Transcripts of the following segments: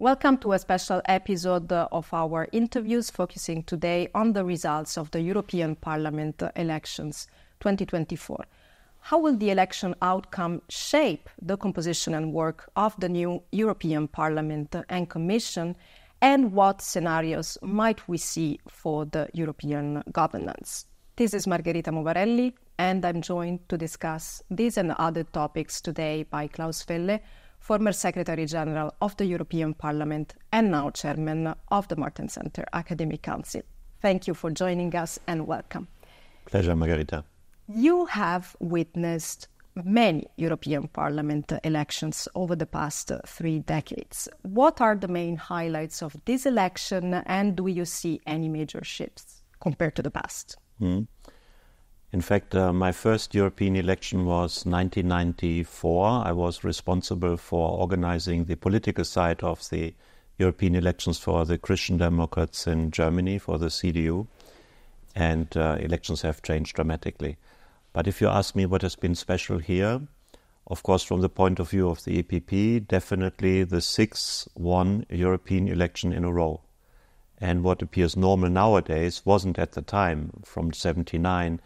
Welcome to a special episode of our interviews focusing today on the results of the European Parliament elections 2024. How will the election outcome shape the composition and work of the new European Parliament and Commission, and what scenarios might we see for the European governance? This is Margherita Movarelli, and I'm joined to discuss these and other topics today by Klaus Welle, former Secretary General of the European Parliament and now Chairman of the Martens Center Academic Council. Thank you for joining us and welcome. Pleasure, Margherita. You have witnessed many European Parliament elections over the past 3 decades. What are the main highlights of this election, and do you see any major shifts compared to the past? In fact, my first European election was 1994. I was responsible for organizing the political side of the European elections for the Christian Democrats in Germany, for the CDU, and elections have changed dramatically. But if you ask me what has been special here, of course, from the point of view of the EPP, definitely the 6th European election in a row. And what appears normal nowadays wasn't at the time, from 1979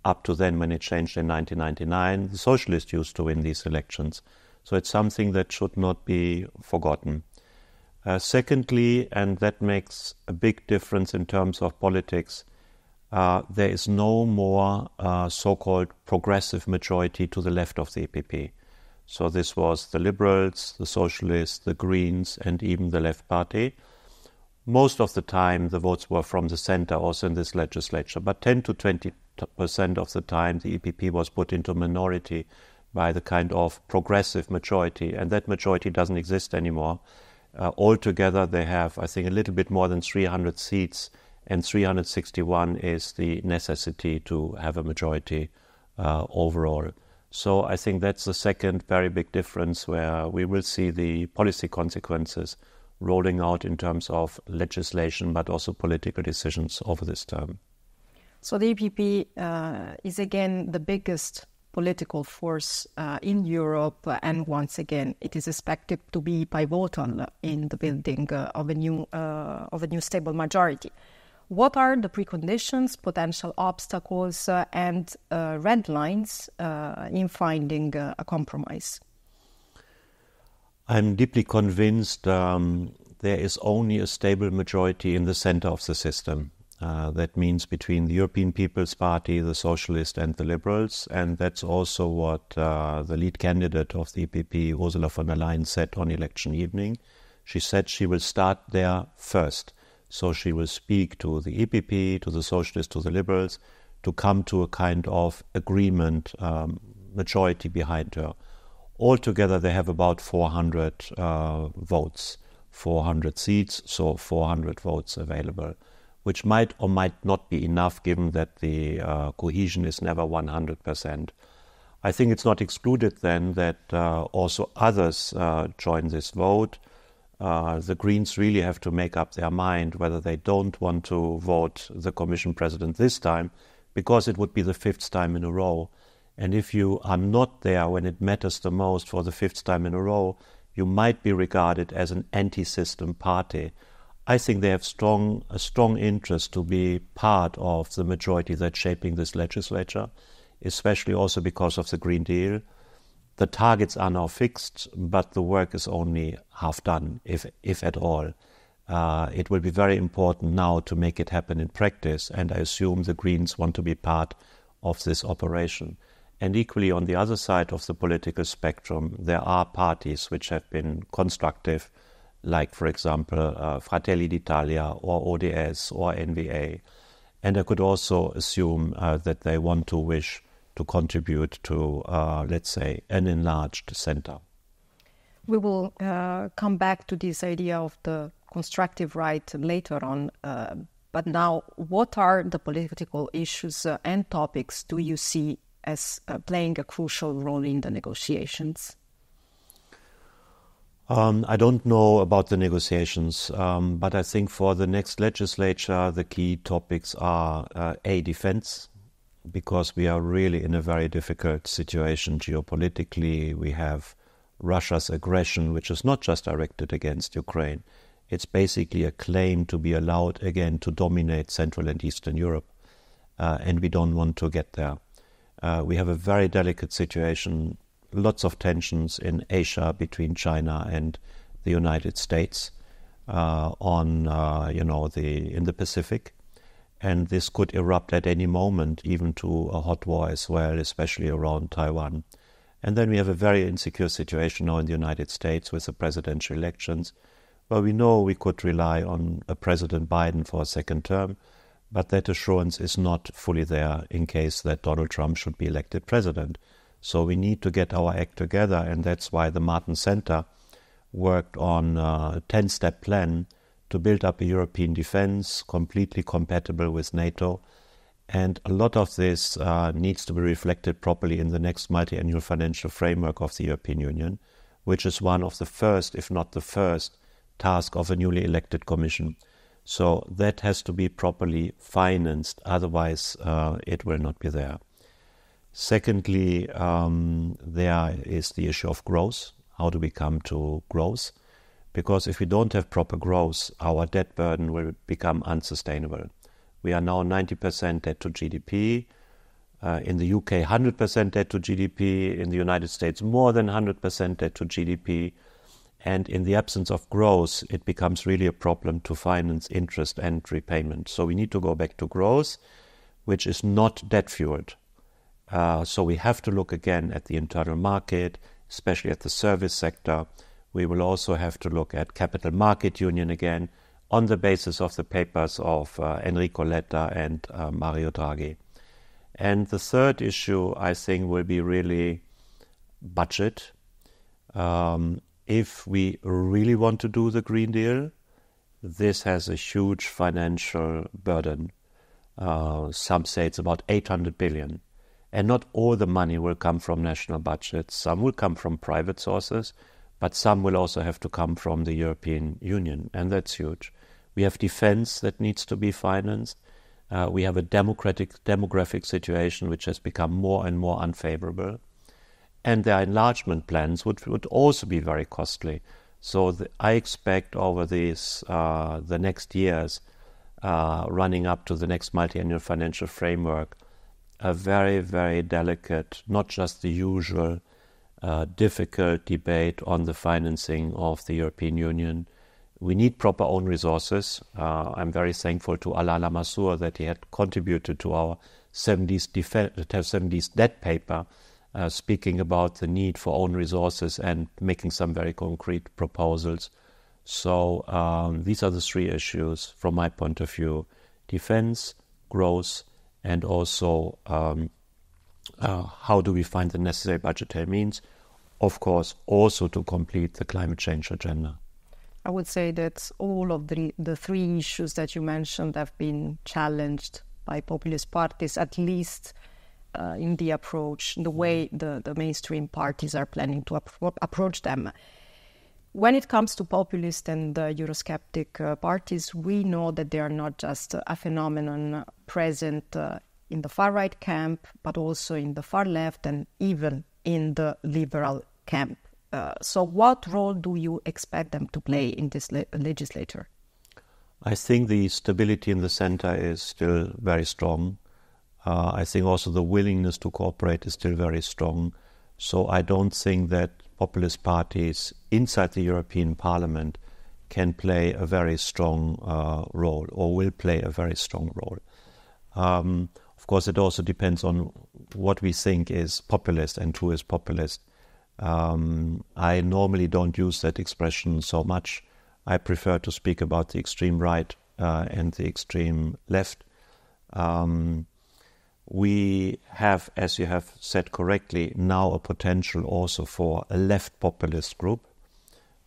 up to then when it changed in 1999. The socialists used to win these elections. So it's something that should not be forgotten. Secondly, and that makes a big difference in terms of politics, there is no more so-called progressive majority to the left of the EPP. So this was the Liberals, the Socialists, the Greens, and even the Left Party. Most of the time, the votes were from the center, also in this legislature. But 10 to 20% of the time, the EPP was put into minority by the kind of progressive majority. And that majority doesn't exist anymore. Altogether, they have, I think, a little bit more than 300 seats. And 361 is the necessity to have a majority overall. So I think that's the second very big difference, where we will see the policy consequences rolling out in terms of legislation, but also political decisions over this term. So the EPP is again the biggest political force in Europe, and once again it is expected to be pivotal in the building of a new stable majority. What are the preconditions, potential obstacles, and red lines in finding a compromise? I'm deeply convinced there is only a stable majority in the center of the system. That means between the European People's Party, the Socialists and the Liberals. And that's also what the lead candidate of the EPP, Ursula von der Leyen, said on election evening. She said she will start there first. So she will speak to the EPP, to the Socialists, to the Liberals, to come to a kind of agreement, majority behind her. Altogether, they have about 400 votes, 400 seats, so 400 votes available, which might or might not be enough, given that the cohesion is never 100%. I think it's not excluded then that also others join this vote. The Greens really have to make up their mind whether they don't want to vote the Commission President this time, because it would be the 5th time in a row. And if you are not there when it matters the most for the 5th time in a row, you might be regarded as an anti-system party. I think they have a strong interest to be part of the majority that's shaping this legislature, especially also because of the Green Deal. The targets are now fixed, but the work is only half done, if at all. It will be very important now to make it happen in practice, and I assume the Greens want to be part of this operation. And equally, on the other side of the political spectrum, there are parties which have been constructive, like, for example, Fratelli d'Italia or ODS or NVA. And I could also assume that they want to wish to contribute to, let's say, an enlarged center. We will come back to this idea of the constructive right later on. But now, what are the political issues and topics do you see as playing a crucial role in the negotiations? I don't know about the negotiations, but I think for the next legislature, the key topics are defense, because we are really in a very difficult situation geopolitically. We have Russia's aggression, which is not just directed against Ukraine. It's basically a claim to be allowed again to dominate Central and Eastern Europe. And we don't want to get there. We have a very delicate situation, lots of tensions in Asia between China and the United States in the Pacific. And this could erupt at any moment, even to a hot war as well, especially around Taiwan. And then we have a very insecure situation now in the United States with the presidential elections, where we know we could rely on a President Biden for a second term, but that assurance is not fully there in case that Donald Trump should be elected president. So we need to get our act together, and that's why the Martens Center worked on a 10-step plan to build up a European defense completely compatible with NATO. And a lot of this needs to be reflected properly in the next multi-annual financial framework of the European Union, which is one of the first, if not the first, task of a newly elected Commission. So that has to be properly financed, otherwise it will not be there. Secondly, there is the issue of growth. How do we come to growth? Because if we don't have proper growth, our debt burden will become unsustainable. We are now 90% debt to GDP. In the UK, 100% debt to GDP. In the United States, more than 100% debt to GDP. And in the absence of growth, it becomes really a problem to finance interest and repayment. So we need to go back to growth, which is not debt-fueled. So we have to look again at the internal market, especially at the service sector. We will also have to look at capital market union again on the basis of the papers of Enrico Letta and Mario Draghi. And the third issue, I think, will be really budget. If we really want to do the Green Deal, this has a huge financial burden. Some say it's about 800 billion. And not all the money will come from national budgets. Some will come from private sources, but some will also have to come from the European Union, and that's huge. We have defense that needs to be financed. We have a demographic situation which has become more and more unfavorable. And their enlargement plans would also be very costly. So I expect over the next years, running up to the next multi-annual financial framework, a very, very delicate, not just the usual difficult debate on the financing of the European Union. We need proper own resources. I'm very thankful to Alain Lamassoure that he had contributed to our 70s debt paper, speaking about the need for own resources and making some very concrete proposals. So these are the three issues from my point of view: defense, growth, and also how do we find the necessary budgetary means, of course, also to complete the climate change agenda. I would say that all of the three issues that you mentioned have been challenged by populist parties, at least in the approach, the way the mainstream parties are planning to approach them. When it comes to populist and Eurosceptic parties, we know that they are not just a phenomenon present in the far-right camp, but also in the far-left and even in the liberal camp. So what role do you expect them to play in this legislature? I think the stability in the center is still very strong. I think also the willingness to cooperate is still very strong. So I don't think that populist parties inside the European Parliament can play a very strong role, or will play a very strong role. Of course, it also depends on what we think is populist and who is populist. I normally don't use that expression so much. I prefer to speak about the extreme right and the extreme left. We have, as you have said correctly, now a potential also for a left populist group.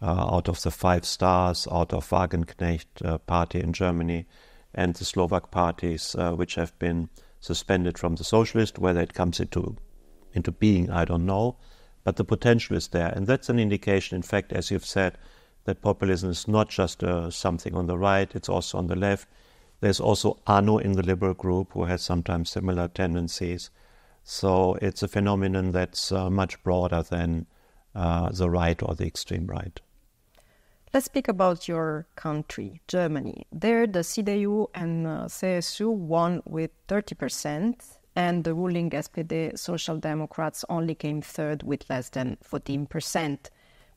Out of the 5 stars, out of Wagenknecht party in Germany and the Slovak parties which have been suspended from the socialist. Whether it comes into being, I don't know. But the potential is there. And that's an indication, in fact, as you've said, that populism is not just something on the right, it's also on the left. There's also Arno in the liberal group who has sometimes similar tendencies. So it's a phenomenon that's much broader than the right or the extreme right. Let's speak about your country, Germany. There, the CDU and CSU won with 30%, and the ruling SPD Social Democrats only came third with less than 14%.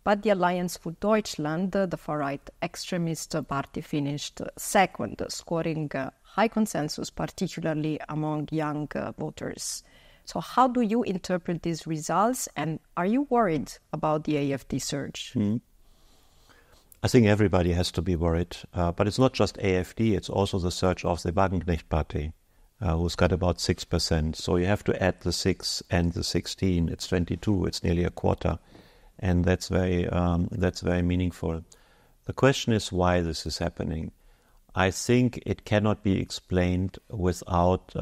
But the Alliance für Deutschland, the far-right extremist party, finished second, scoring high consensus, particularly among young voters. So how do you interpret these results, and are you worried about the AfD surge? I think everybody has to be worried, but it's not just AfD, it's also the surge of the Wagenknecht party, who's got about 6%. So you have to add the 6 and the 16, it's 22, it's nearly a quarter. And that's very meaningful. The question is why this is happening. I think it cannot be explained without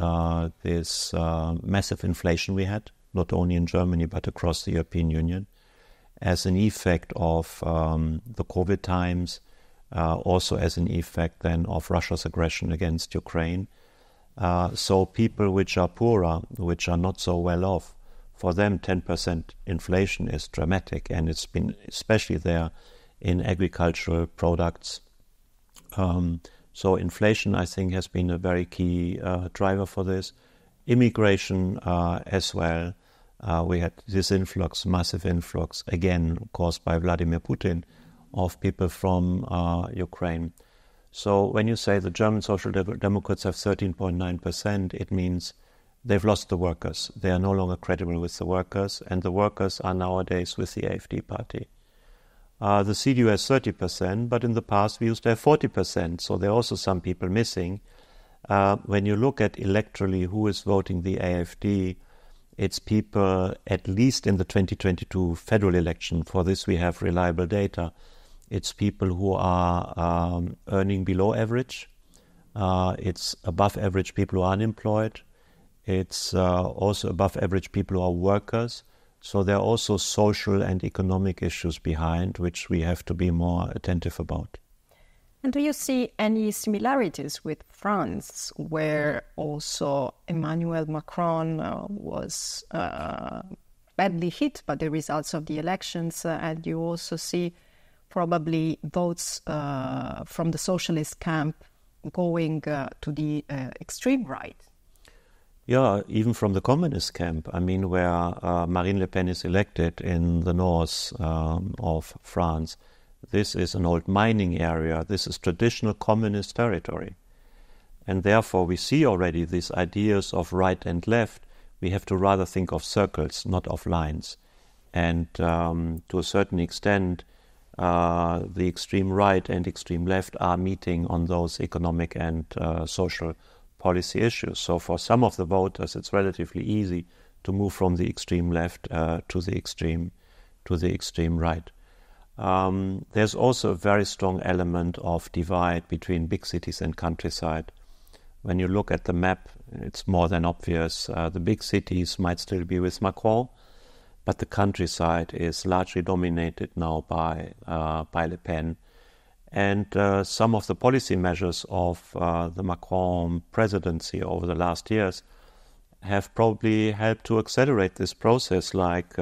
this massive inflation we had, not only in Germany but across the European Union, as an effect of the COVID times, also as an effect then of Russia's aggression against Ukraine. So people which are poorer, which are not so well off, for them 10% inflation is dramatic, and it's been especially there in agricultural products. So inflation, I think, has been a very key driver for this. Immigration as well. We had this influx, massive influx, again caused by Vladimir Putin, of people from Ukraine. So when you say the German Social Democrats have 13.9%, it means they've lost the workers. They are no longer credible with the workers, and the workers are nowadays with the AfD party. The CDU has 30%, but in the past we used to have 40%, so there are also some people missing. When you look at electorally who is voting the AfD, it's people, at least in the 2022 federal election, for this we have reliable data, it's people who are earning below average, it's above average people who are unemployed, it's also above average people who are workers. So there are also social and economic issues behind, which we have to be more attentive about. And do you see any similarities with France, where also Emmanuel Macron was badly hit by the results of the elections, and you also see probably votes from the socialist camp going to the extreme right? Yeah, even from the communist camp. I mean, where Marine Le Pen is elected in the north of France, this is an old mining area. This is traditional communist territory. And therefore we see already these ideas of right and left. We have to rather think of circles, not of lines. And to a certain extent, the extreme right and extreme left are meeting on those economic and social policy issues. So for some of the voters, it's relatively easy to move from the extreme left to the extreme right. There's also a very strong element of divide between big cities and countryside. When you look at the map, it's more than obvious. The big cities might still be with Macron, but the countryside is largely dominated now by Le Pen. And some of the policy measures of the Macron presidency over the last years have probably helped to accelerate this process, like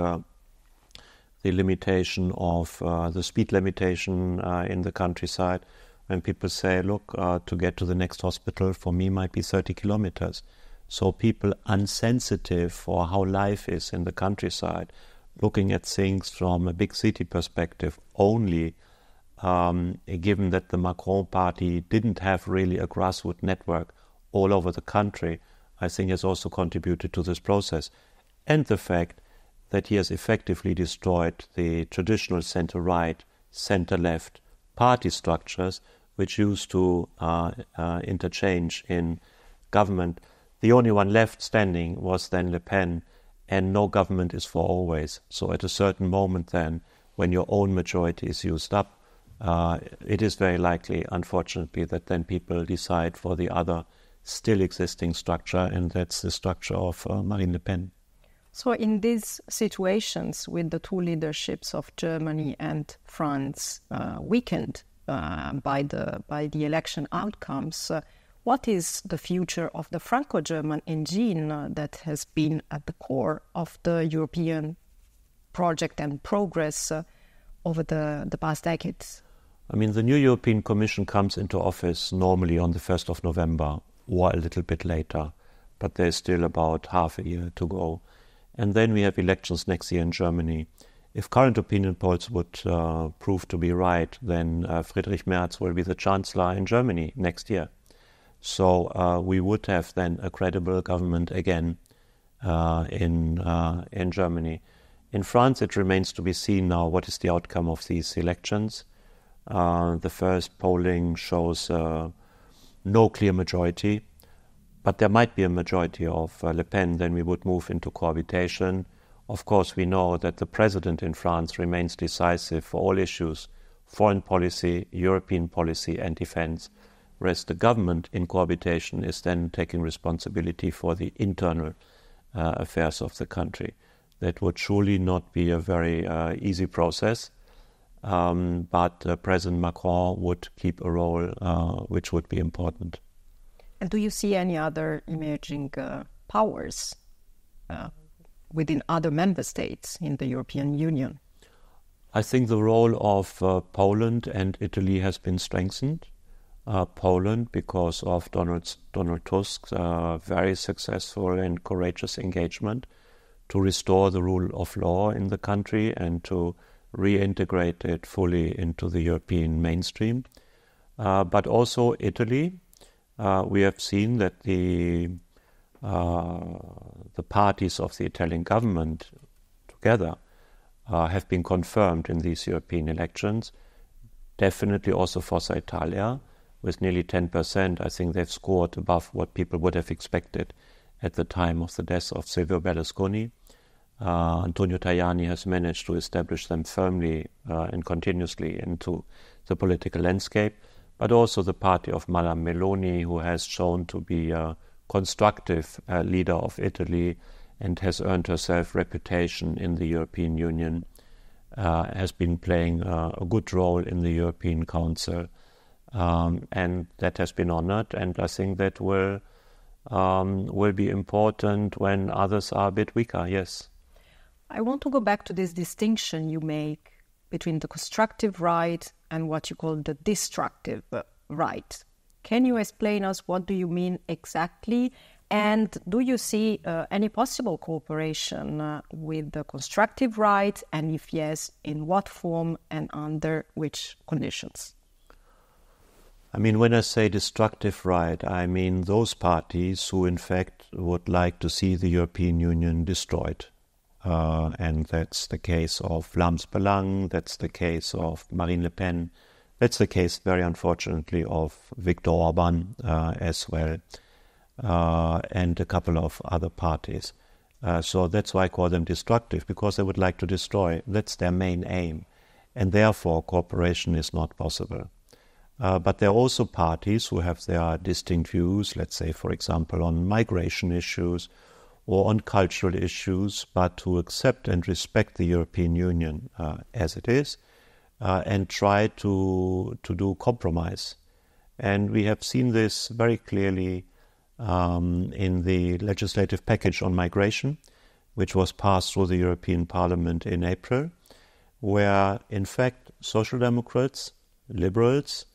the limitation of the speed limitation in the countryside. When people say, look, to get to the next hospital for me might be 30 kilometers. So people unsensitive for how life is in the countryside, looking at things from a big city perspective only, given that the Macron party didn't have really a grassroots network all over the country, I think has also contributed to this process. And the fact that he has effectively destroyed the traditional center-right, center-left party structures, which used to interchange in government. The only one left standing was then Le Pen, and no government is for always. So at a certain moment then, when your own majority is used up, it is very likely, unfortunately, that then people decide for the other still existing structure, and that's the structure of Marine Le Pen. So in these situations, with the two leaderships of Germany and France weakened by the election outcomes, what is the future of the Franco-German engine that has been at the core of the European project and progress over the past decades? I mean, the new European Commission comes into office normally on the 1st of November or a little bit later, but there's still about half a year to go. And then we have elections next year in Germany. If current opinion polls would prove to be right, then Friedrich Merz will be the Chancellor in Germany next year. So we would have then a credible government again in Germany. In France, it remains to be seen now what is the outcome of these elections. The first polling shows no clear majority, but there might be a majority of Le Pen. Then we would move into cohabitation. Of course, we know that the president in France remains decisive for all issues, foreign policy, European policy and defense, whereas the government in cohabitation is then taking responsibility for the internal affairs of the country. That would surely not be a very easy process, but President Macron would keep a role which would be important. And do you see any other emerging powers within other member states in the European Union? I think the role of Poland and Italy has been strengthened. Poland, because of Donald Tusk's very successful and courageous engagement to restore the rule of law in the country and to reintegrate it fully into the European mainstream. But also Italy. We have seen that the parties of the Italian government together have been confirmed in these European elections. Definitely also Forza Italia, with nearly 10%. I think they've scored above what people would have expected at the time of the death of Silvio Berlusconi. Antonio Tajani has managed to establish them firmly and continuously into the political landscape, but also the party of Madame Meloni, who has shown to be a constructive leader of Italy and has earned herself reputation in the European Union, has been playing a good role in the European Council, and that has been honored, and I think that will be important when others are a bit weaker, yes. I want to go back to this distinction you make between the constructive right and what you call the destructive right. Can you explain us what do you mean exactly? And do you see any possible cooperation with the constructive right? And if yes, in what form and under which conditions? I mean, when I say destructive right, I mean those parties who in fact would like to see the European Union destroyed. And that's the case of Vlaams Belang, that's the case of Marine Le Pen, that's the case, very unfortunately, of Viktor Orban as well, and a couple of other parties. So that's why I call them destructive, because they would like to destroy. That's their main aim, and therefore cooperation is not possible. But there are also parties who have their distinct views, let's say, for example, on migration issues, or on cultural issues, but who accept and respect the European Union as it is, and try to do compromise. And we have seen this very clearly in the legislative package on migration, which was passed through the European Parliament in April, where, in fact, Social Democrats, Liberals,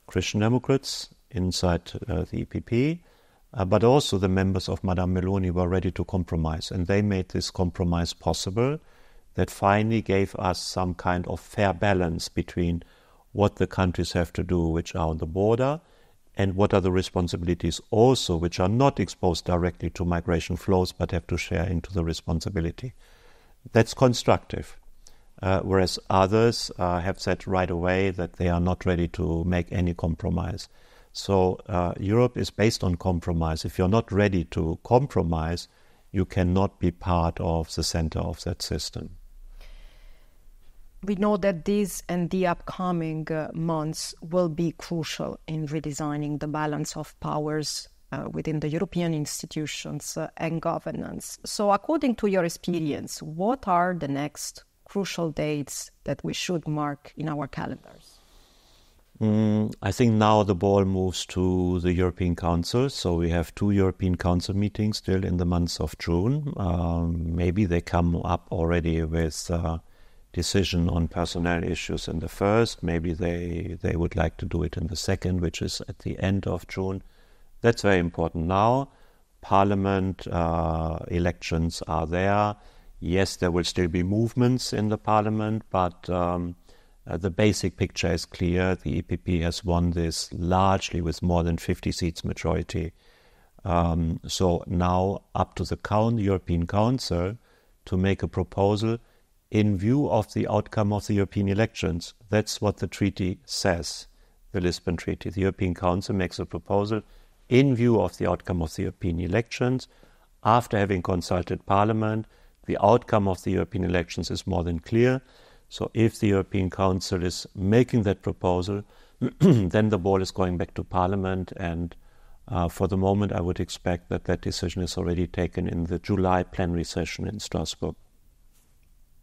Christian Democrats inside the EPP, but also the members of Madame Meloni were ready to compromise. And they made this compromise possible that finally gave us some kind of fair balance between what the countries have to do which are on the border and what are the responsibilities also which are not exposed directly to migration flows but have to share into the responsibility. That's constructive. Whereas others have said right away that they are not ready to make any compromise. So Europe is based on compromise. If you're not ready to compromise, you cannot be part of the center of that system. We know that these and the upcoming months will be crucial in redesigning the balance of powers within the European institutions and governance. So according to your experience, what are the next crucial dates that we should mark in our calendars? I think now the ball moves to the European Council. So we have 2 European Council meetings still in the month of June. Maybe they come up already with decision on personnel issues in the first. Maybe they would like to do it in the second, which is at the end of June. That's very important now. Parliament elections are there. Yes, there will still be movements in the parliament, but the basic picture is clear. The EPP has won this largely with more than 50 seats majority. So now up to the European Council to make a proposal in view of the outcome of the European elections. That's what the treaty says, the Lisbon Treaty. The European Council makes a proposal in view of the outcome of the European elections. After having consulted Parliament, the outcome of the European elections is more than clear. So if the European Council is making that proposal, then the ball is going back to Parliament. And for the moment, I would expect that that decision is already taken in the July plenary session in Strasbourg.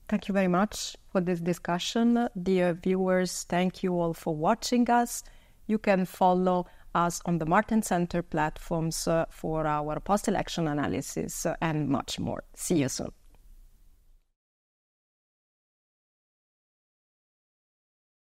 Thank you very much for this discussion. Dear viewers, thank you all for watching us. You can follow us on the Martens Center platforms for our post-election analysis and much more. See you soon.